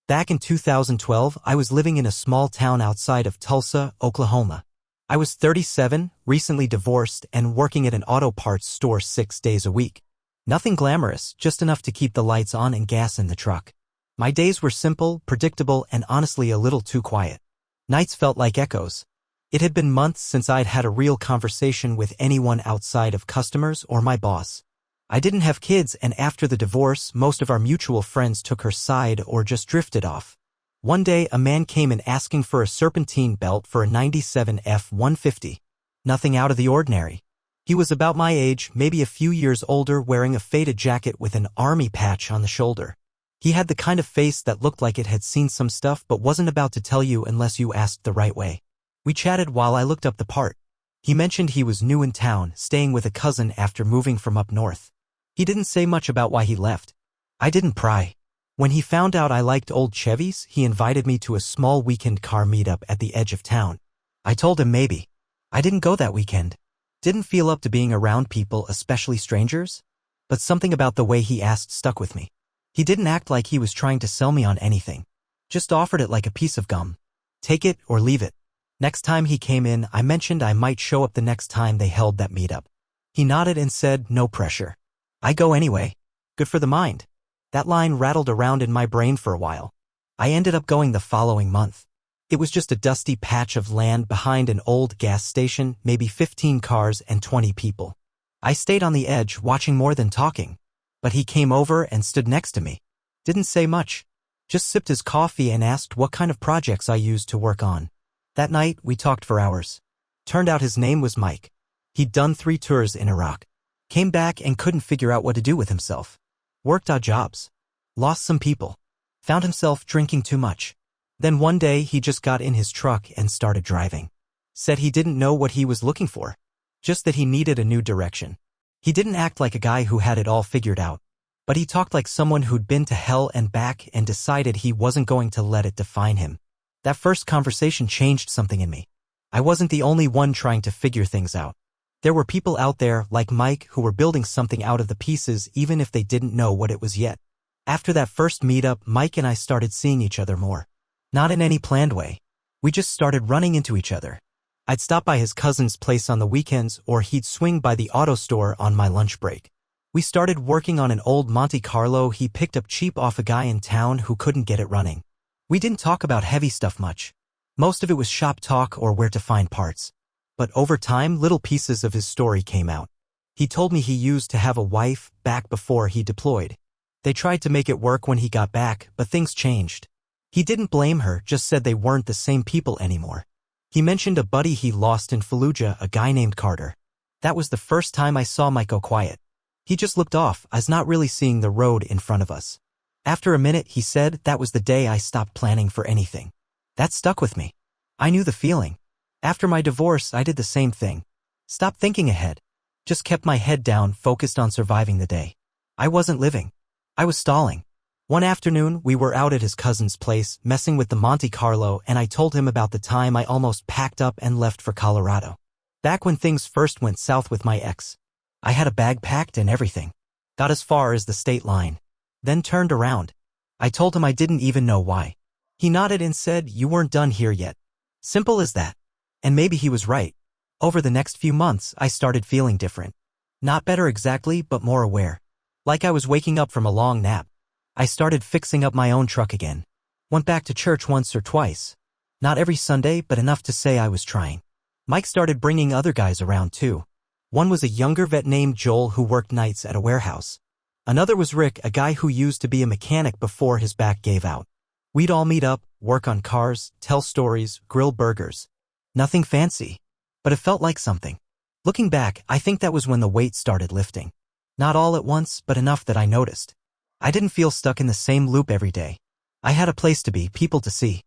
Back in 2012, I was living in a small town outside of Tulsa, Oklahoma. I was 37, recently divorced, and working at an auto parts store 6 days a week. Nothing glamorous, just enough to keep the lights on and gas in the truck. My days were simple, predictable, and honestly a little too quiet. Nights felt like echoes. It had been months since I'd had a real conversation with anyone outside of customers or my boss. I didn't have kids, and after the divorce, most of our mutual friends took her side or just drifted off. One day, a man came in asking for a serpentine belt for a 97 F-150. Nothing out of the ordinary. He was about my age, maybe a few years older, wearing a faded jacket with an army patch on the shoulder. He had the kind of face that looked like it had seen some stuff but wasn't about to tell you unless you asked the right way. We chatted while I looked up the part. He mentioned he was new in town, staying with a cousin after moving from up north. He didn't say much about why he left. I didn't pry. When he found out I liked old Chevys, he invited me to a small weekend car meetup at the edge of town. I told him maybe. I didn't go that weekend. Didn't feel up to being around people, especially strangers. But something about the way he asked stuck with me. He didn't act like he was trying to sell me on anything. Just offered it like a piece of gum. Take it or leave it. Next time he came in, I mentioned I might show up the next time they held that meetup. He nodded and said, "No pressure. I go anyway. Good for the mind." That line rattled around in my brain for a while. I ended up going the following month. It was just a dusty patch of land behind an old gas station, maybe 15 cars and 20 people. I stayed on the edge, watching more than talking. But he came over and stood next to me. Didn't say much. Just sipped his coffee and asked what kind of projects I used to work on. That night, we talked for hours. Turned out his name was Mike. He'd done 3 tours in Iraq. Came back and couldn't figure out what to do with himself. Worked odd jobs. Lost some people. Found himself drinking too much. Then one day he just got in his truck and started driving. Said he didn't know what he was looking for. Just that he needed a new direction. He didn't act like a guy who had it all figured out. But he talked like someone who'd been to hell and back and decided he wasn't going to let it define him. That first conversation changed something in me. I wasn't the only one trying to figure things out. There were people out there, like Mike, who were building something out of the pieces even if they didn't know what it was yet. After that first meetup, Mike and I started seeing each other more. Not in any planned way. We just started running into each other. I'd stop by his cousin's place on the weekends, or he'd swing by the auto store on my lunch break. We started working on an old Monte Carlo he picked up cheap off a guy in town who couldn't get it running. We didn't talk about heavy stuff much. Most of it was shop talk or where to find parts. But over time, little pieces of his story came out. He told me he used to have a wife back before he deployed. They tried to make it work when he got back, but things changed. He didn't blame her, just said they weren't the same people anymore. He mentioned a buddy he lost in Fallujah, a guy named Carter. That was the first time I saw Mike go quiet. He just looked off, as not really seeing the road in front of us. After a minute, he said that was the day I stopped planning for anything. That stuck with me. I knew the feeling. After my divorce, I did the same thing. Stopped thinking ahead. Just kept my head down, focused on surviving the day. I wasn't living. I was stalling. One afternoon, we were out at his cousin's place, messing with the Monte Carlo, and I told him about the time I almost packed up and left for Colorado. Back when things first went south with my ex. I had a bag packed and everything. Got as far as the state line. Then turned around. I told him I didn't even know why. He nodded and said, "You weren't done here yet." Simple as that. And maybe he was right. Over the next few months, I started feeling different. Not better exactly, but more aware. Like I was waking up from a long nap. I started fixing up my own truck again. Went back to church once or twice. Not every Sunday, but enough to say I was trying. Mike started bringing other guys around too. One was a younger vet named Joel who worked nights at a warehouse. Another was Rick, a guy who used to be a mechanic before his back gave out. We'd all meet up, work on cars, tell stories, grill burgers. Nothing fancy, but it felt like something. Looking back, I think that was when the weight started lifting. Not all at once, but enough that I noticed. I didn't feel stuck in the same loop every day. I had a place to be, people to see.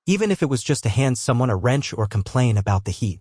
Even if it was just to hand someone a wrench or complain about the heat.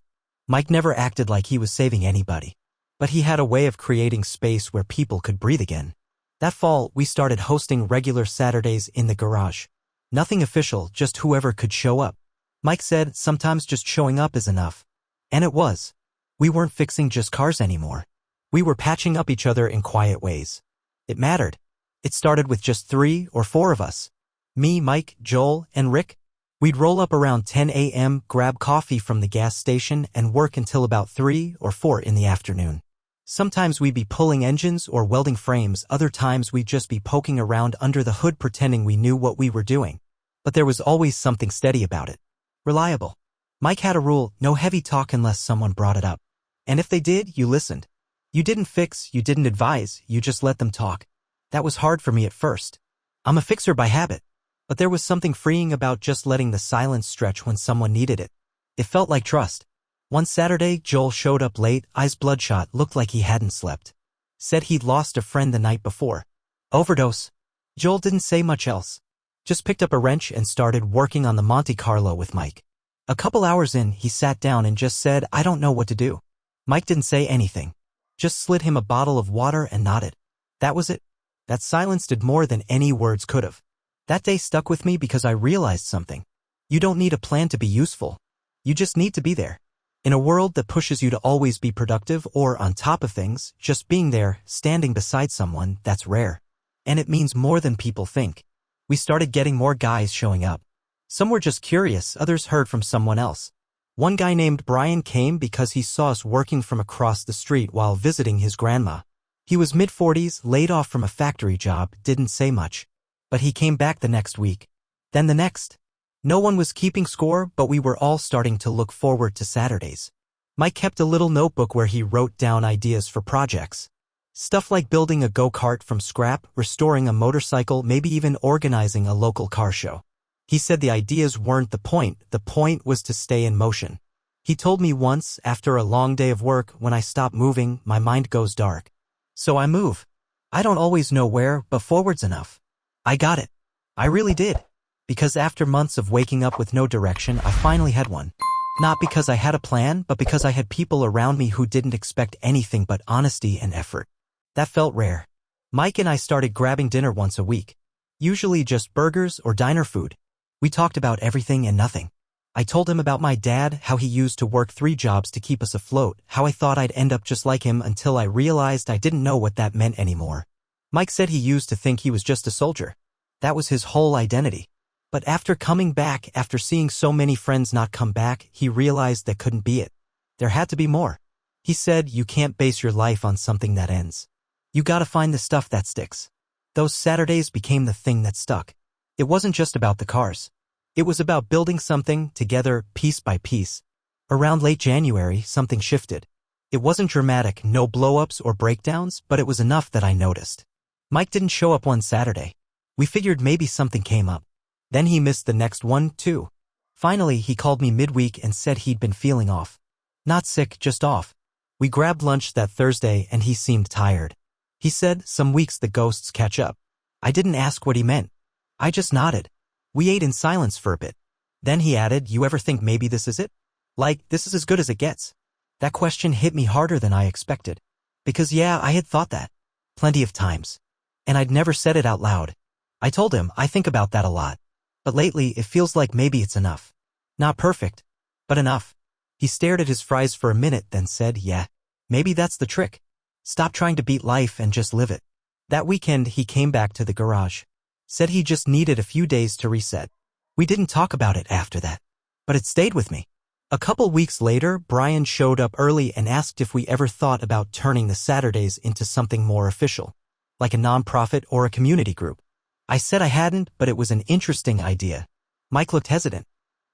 Mike never acted like he was saving anybody. But he had a way of creating space where people could breathe again. That fall, we started hosting regular Saturdays in the garage. Nothing official, just whoever could show up. Mike said sometimes just showing up is enough. And it was. We weren't fixing just cars anymore. We were patching up each other in quiet ways. It mattered. It started with just 3 or 4 of us. Me, Mike, Joel, and Rick. We'd roll up around 10 a.m., grab coffee from the gas station, and work until about 3 or 4 in the afternoon. Sometimes we'd be pulling engines or welding frames, other times we'd just be poking around under the hood pretending we knew what we were doing. But there was always something steady about it. Reliable. Mike had a rule, no heavy talk unless someone brought it up. And if they did, you listened. You didn't fix, you didn't advise, you just let them talk. That was hard for me at first. I'm a fixer by habit. But there was something freeing about just letting the silence stretch when someone needed it. It felt like trust. One Saturday, Joel showed up late, eyes bloodshot, looked like he hadn't slept. Said he'd lost a friend the night before. Overdose. Joel didn't say much else. Just picked up a wrench and started working on the Monte Carlo with Mike. A couple hours in, he sat down and just said, "I don't know what to do." Mike didn't say anything. Just slid him a bottle of water and nodded. That was it. That silence did more than any words could have. That day stuck with me because I realized something. You don't need a plan to be useful. You just need to be there. In a world that pushes you to always be productive or on top of things, just being there, standing beside someone, that's rare. And it means more than people think. We started getting more guys showing up. Some were just curious, others heard from someone else. One guy named Brian came because he saw us working from across the street while visiting his grandma. He was mid-40s, laid off from a factory job, didn't say much. But he came back the next week. Then the next. No one was keeping score, but we were all starting to look forward to Saturdays. Mike kept a little notebook where he wrote down ideas for projects. Stuff like building a go-kart from scrap, restoring a motorcycle, maybe even organizing a local car show. He said the ideas weren't the point was to stay in motion. He told me once, after a long day of work, when I stop moving, my mind goes dark. So I move. I don't always know where, but forward's enough. I got it. I really did. Because after months of waking up with no direction, I finally had one. Not because I had a plan, but because I had people around me who didn't expect anything but honesty and effort. That felt rare. Mike and I started grabbing dinner once a week. Usually just burgers or diner food. We talked about everything and nothing. I told him about my dad, how he used to work 3 jobs to keep us afloat, how I thought I'd end up just like him until I realized I didn't know what that meant anymore. Mike said he used to think he was just a soldier. That was his whole identity. But after coming back, after seeing so many friends not come back, he realized that couldn't be it. There had to be more. He said, you can't base your life on something that ends. You gotta find the stuff that sticks. Those Saturdays became the thing that stuck. It wasn't just about the cars. It was about building something together, piece by piece. Around late January, something shifted. It wasn't dramatic, no blow-ups or breakdowns, but it was enough that I noticed. Mike didn't show up one Saturday. We figured maybe something came up. Then he missed the next one, too. Finally, he called me midweek and said he'd been feeling off. Not sick, just off. We grabbed lunch that Thursday and he seemed tired. He said, some weeks the ghosts catch up. I didn't ask what he meant. I just nodded. We ate in silence for a bit. Then he added, you ever think maybe this is it? Like, this is as good as it gets? That question hit me harder than I expected. Because yeah, I had thought that. Plenty of times. And I'd never said it out loud. I told him, I think about that a lot. But lately, it feels like maybe it's enough. Not perfect, but enough. He stared at his fries for a minute, then said, yeah, maybe that's the trick. Stop trying to beat life and just live it. That weekend, he came back to the garage. Said he just needed a few days to reset. We didn't talk about it after that. But it stayed with me. A couple weeks later, Brian showed up early and asked if we ever thought about turning the Saturdays into something more official. Like a nonprofit or a community group. I said I hadn't, but it was an interesting idea. Mike looked hesitant.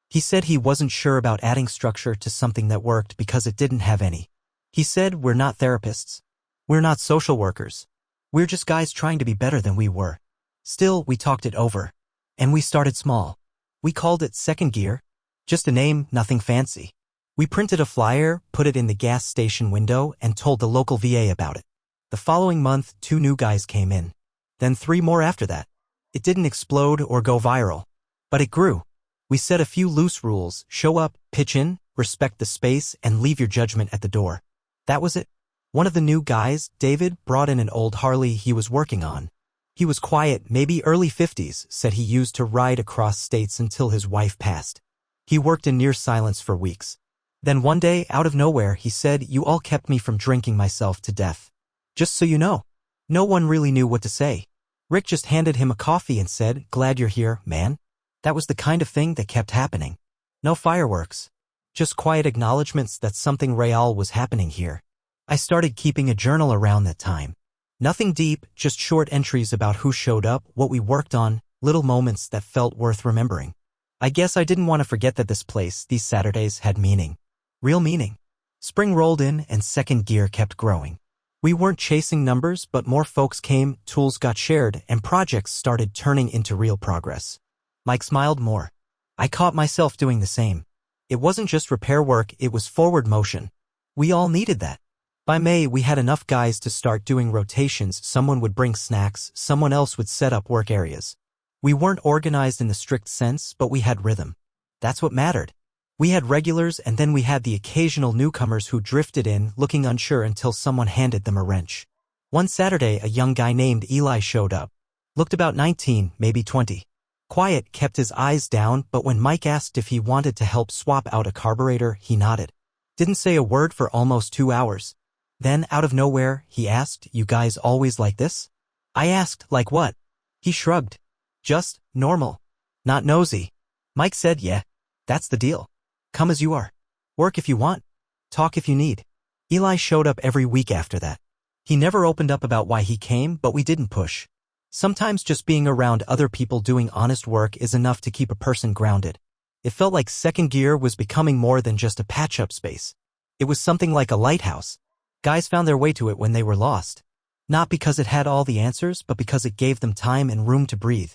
He said he wasn't sure about adding structure to something that worked because it didn't have any. He said, we're not therapists. We're not social workers. We're just guys trying to be better than we were. Still, we talked it over. And we started small. We called it Second Gear. Just a name, nothing fancy. We printed a flyer, put it in the gas station window, and told the local VA about it. The following month, 2 new guys came in. Then 3 more after that. It didn't explode or go viral. But it grew. We set a few loose rules: show up, pitch in, respect the space, and leave your judgment at the door. That was it. One of the new guys, David, brought in an old Harley he was working on. He was quiet, maybe early 50s, said he used to ride across states until his wife passed. He worked in near silence for weeks. Then one day, out of nowhere, he said, you all kept me from drinking myself to death. Just so you know. No one really knew what to say. Rick just handed him a coffee and said, "Glad you're here, man." That was the kind of thing that kept happening. No fireworks. Just quiet acknowledgments that something real was happening here. I started keeping a journal around that time. Nothing deep, just short entries about who showed up, what we worked on, little moments that felt worth remembering. I guess I didn't want to forget that this place, these Saturdays, had meaning. Real meaning. Spring rolled in and second gear kept growing. We weren't chasing numbers, but more folks came, tools got shared, and projects started turning into real progress. Mike smiled more. I caught myself doing the same. It wasn't just repair work, it was forward motion. We all needed that. By May, we had enough guys to start doing rotations. Someone would bring snacks, someone else would set up work areas. We weren't organized in the strict sense, but we had rhythm. That's what mattered. We had regulars, and then we had the occasional newcomers who drifted in, looking unsure until someone handed them a wrench. One Saturday, a young guy named Eli showed up. Looked about 19, maybe 20. Quiet, kept his eyes down, but when Mike asked if he wanted to help swap out a carburetor, he nodded. Didn't say a word for almost 2 hours. Then, out of nowhere, he asked, "You guys always like this?" I asked, "Like what?" He shrugged. "Just normal. Not nosy." Mike said, "Yeah, that's the deal. Come as you are. Work if you want. Talk if you need." Eli showed up every week after that. He never opened up about why he came, but we didn't push. Sometimes just being around other people doing honest work is enough to keep a person grounded. It felt like second gear was becoming more than just a patch-up space. It was something like a lighthouse. Guys found their way to it when they were lost. Not because it had all the answers, but because it gave them time and room to breathe.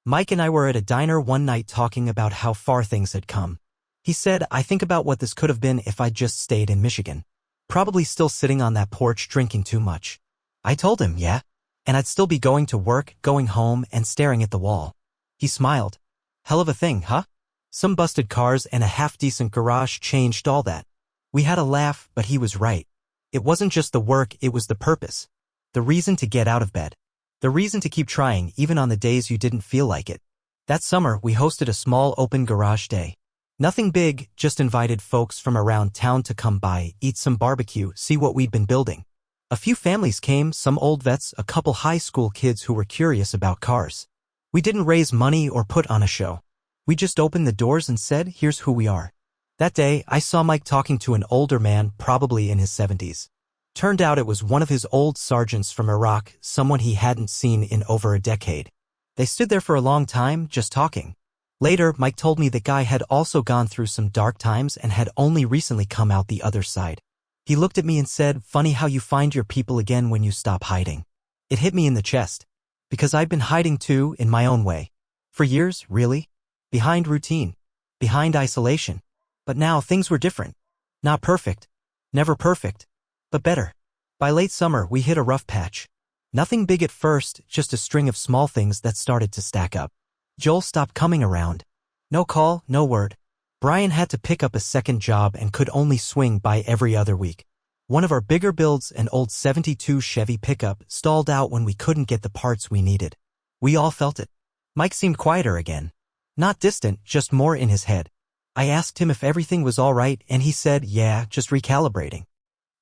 Mike and I were at a diner one night talking about how far things had come. He said, "I think about what this could have been if I'd just stayed in Michigan. Probably still sitting on that porch drinking too much." I told him, "Yeah. And I'd still be going to work, going home, and staring at the wall." He smiled. "Hell of a thing, huh? Some busted cars and a half-decent garage changed all that." We had a laugh, but he was right. It wasn't just the work, it was the purpose. The reason to get out of bed. The reason to keep trying, even on the days you didn't feel like it. That summer, we hosted a small open garage day. Nothing big, just invited folks from around town to come by, eat some barbecue, see what we'd been building. A few families came, some old vets, a couple high school kids who were curious about cars. We didn't raise money or put on a show. We just opened the doors and said, "Here's who we are." That day, I saw Mike talking to an older man, probably in his 70s. Turned out it was one of his old sergeants from Iraq, someone he hadn't seen in over a decade. They stood there for a long time, just talking. Later, Mike told me the guy had also gone through some dark times and had only recently come out the other side. He looked at me and said, "Funny how you find your people again when you stop hiding." It hit me in the chest. Because I've been hiding too, in my own way. For years, really. Behind routine. Behind isolation. But now things were different. Not perfect. Never perfect. But better. By late summer, we hit a rough patch. Nothing big at first, just a string of small things that started to stack up. Joel stopped coming around. No call, no word. Brian had to pick up a second job and could only swing by every other week. One of our bigger builds, an old '72 Chevy pickup, stalled out when we couldn't get the parts we needed. We all felt it. Mike seemed quieter again. Not distant, just more in his head. I asked him if everything was all right, and he said, "Yeah, just recalibrating."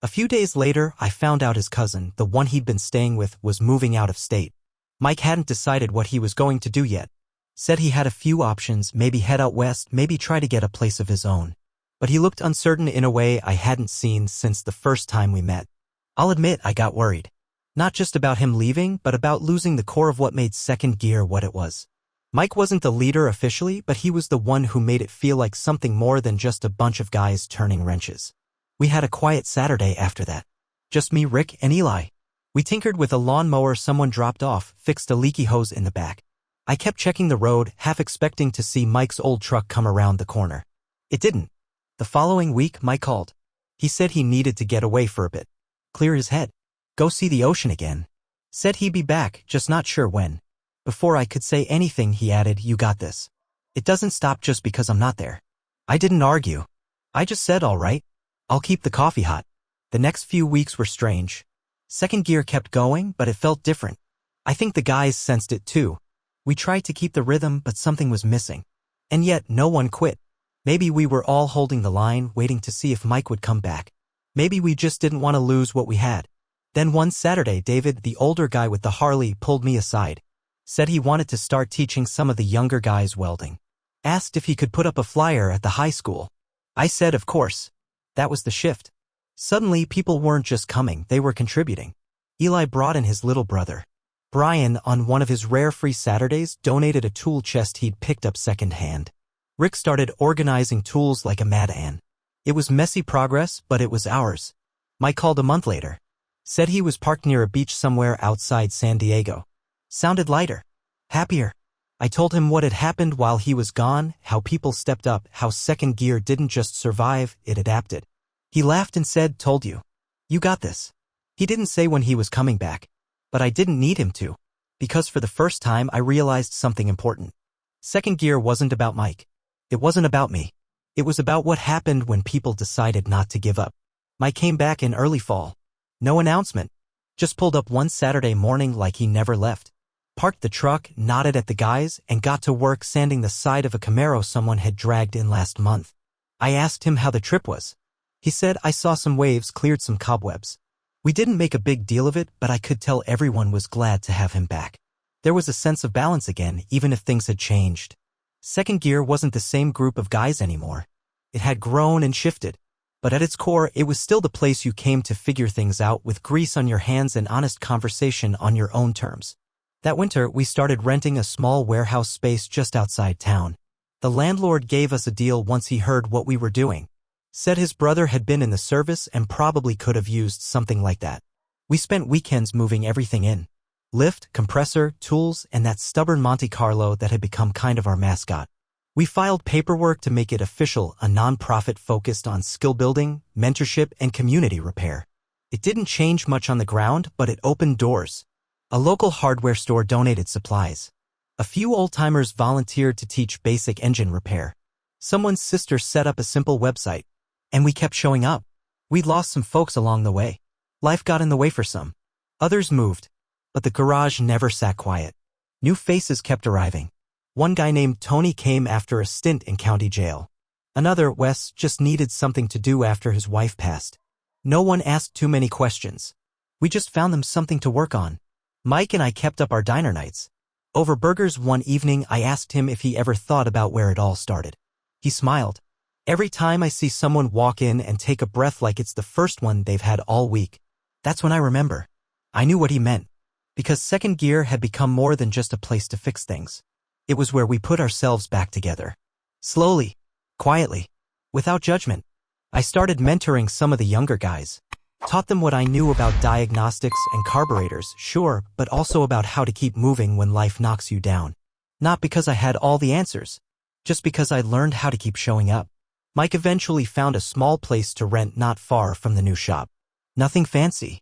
A few days later, I found out his cousin, the one he'd been staying with, was moving out of state. Mike hadn't decided what he was going to do yet. Said he had a few options, maybe head out west, maybe try to get a place of his own. But he looked uncertain in a way I hadn't seen since the first time we met. I'll admit I got worried. Not just about him leaving, but about losing the core of what made second gear what it was. Mike wasn't the leader officially, but he was the one who made it feel like something more than just a bunch of guys turning wrenches. We had a quiet Saturday after that. Just me, Rick, and Eli. We tinkered with a lawnmower someone dropped off, fixed a leaky hose in the back. I kept checking the road, half expecting to see Mike's old truck come around the corner. It didn't. The following week, Mike called. He said he needed to get away for a bit. Clear his head. Go see the ocean again. Said he'd be back, just not sure when. Before I could say anything, he added, "You got this. It doesn't stop just because I'm not there." I didn't argue. I just said, "All right. I'll keep the coffee hot." The next few weeks were strange. Second gear kept going, but it felt different. I think the guys sensed it too. We tried to keep the rhythm, but something was missing. And yet, no one quit. Maybe we were all holding the line, waiting to see if Mike would come back. Maybe we just didn't want to lose what we had. Then one Saturday, David, the older guy with the Harley, pulled me aside. Said he wanted to start teaching some of the younger guys welding. Asked if he could put up a flyer at the high school. I said of course. That was the shift. Suddenly people weren't just coming, they were contributing. Eli brought in his little brother. Brian, on one of his rare free Saturdays, donated a tool chest he'd picked up secondhand. Rick started organizing tools like a madman. It was messy progress, but it was ours. Mike called a month later. Said he was parked near a beach somewhere outside San Diego. Sounded lighter. Happier. I told him what had happened while he was gone, how people stepped up, how Second Gear didn't just survive, it adapted. He laughed and said, "Told you. You got this." He didn't say when he was coming back. But I didn't need him to. Because for the first time I realized something important. Second Gear wasn't about Mike. It wasn't about me. It was about what happened when people decided not to give up. Mike came back in early fall. No announcement. Just pulled up one Saturday morning like he never left. Parked the truck, nodded at the guys, and got to work sanding the side of a Camaro someone had dragged in last month. I asked him how the trip was. He said, "I saw some waves, cleared some cobwebs." We didn't make a big deal of it, but I could tell everyone was glad to have him back. There was a sense of balance again, even if things had changed. Second Gear wasn't the same group of guys anymore. It had grown and shifted. But at its core, it was still the place you came to figure things out with grease on your hands and honest conversation on your own terms. That winter, we started renting a small warehouse space just outside town. The landlord gave us a deal once he heard what we were doing. Said his brother had been in the service and probably could have used something like that. We spent weekends moving everything in. Lift, compressor, tools, and that stubborn Monte Carlo that had become kind of our mascot. We filed paperwork to make it official, a nonprofit focused on skill building, mentorship, and community repair. It didn't change much on the ground, but it opened doors. A local hardware store donated supplies. A few old-timers volunteered to teach basic engine repair. Someone's sister set up a simple website. And we kept showing up. We'd lost some folks along the way. Life got in the way for some. Others moved. But the garage never sat quiet. New faces kept arriving. One guy named Tony came after a stint in county jail. Another, Wes, just needed something to do after his wife passed. No one asked too many questions. We just found them something to work on. Mike and I kept up our diner nights. Over burgers one evening, I asked him if he ever thought about where it all started. He smiled. Every time I see someone walk in and take a breath like it's the first one they've had all week, that's when I remember. I knew what he meant. Because Second Gear had become more than just a place to fix things. It was where we put ourselves back together. Slowly, quietly, without judgment. I started mentoring some of the younger guys. Taught them what I knew about diagnostics and carburetors, sure, but also about how to keep moving when life knocks you down. Not because I had all the answers, just because I learned how to keep showing up. Mike eventually found a small place to rent not far from the new shop. Nothing fancy.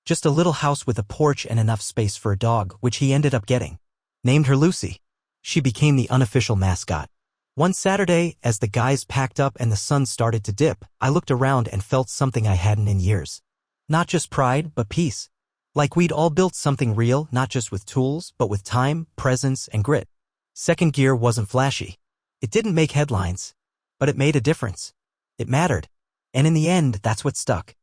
Just a little house with a porch and enough space for a dog, which he ended up getting. Named her Lucy. She became the unofficial mascot. One Saturday, as the guys packed up and the sun started to dip, I looked around and felt something I hadn't in years. Not just pride, but peace. Like we'd all built something real, not just with tools, but with time, presence, and grit. Second Gear wasn't flashy. It didn't make headlines. But it made a difference. It mattered. And in the end, that's what stuck.